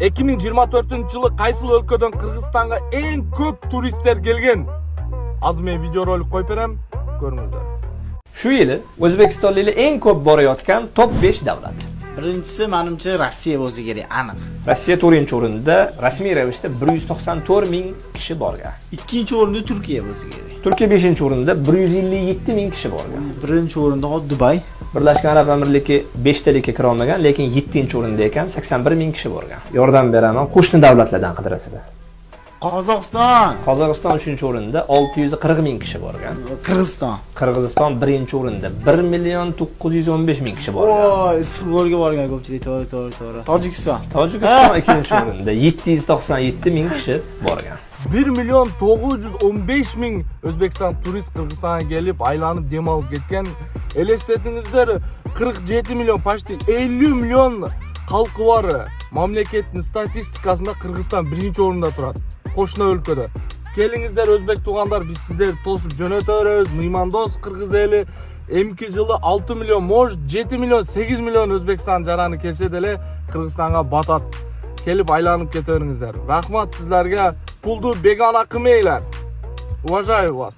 2024-жылы кайсыл өлкөдөн Кыргызстанга эң көп туристтер келген? Азыр мен видеоролик коюп берем, көрүңүздөр. Shu yili O'zbekistonliklar eng ko'p borayotgan top 5 davlat. Birinchisi menimcha Rossiya bo'lsa kerak, aniq. Rossiya 4-o'rinda rasmiy ravishda 194 ming kishi borgan. Ikkinchi o'rinda Turkiya bo'lsa kerak. Turkiya 5-o'rinda 157 ming kishi borgan. Birinchi o'rinda Dubay. Birlashgan Arab Amirliklari 5talikka kira olmagan, lekin 7-o'rinda ekan, 81 ming kishi borgan. Yordam beraman, qo'shni davlatlardan qidirasizlar. Qozog'iston. Qozog'iston 3-o'rinda 640 ming kishi borgan. Qirg'iziston. Qirg'iziston 1-o'rinda 1 million 915 ming kishi borgan. Voy, Issiqko'lga borgan ko'pchilik, to'g'ri. Tojikiston. Tojikiston 2-o'rinda 797 ming kishi borgan. 1 million 915 ming O'zbekiston turist Kırgızistan'a gelip aylanıp dem alıp ketken. Elestetiңиздер 47 milyon, почти 50 milyon halkı var. Mamleketin statistikasında Kırgızistan 1-orunda turат. Qo'shni өлкөдө. Келиңиздер Өзбек туугандар, биз сиздерди тосуп жөнөтөбүз. Мыймандос кыргыз эли эмки жылы 6 milyon, может 7 milyon, 8 milyon Өзбекстан жараны келсе деле Кыргызстанга батат. Келип айланып кете бериңиздер. Рахмат сиздерге. Пулду бегана кылмаңlar. Уважаю вас.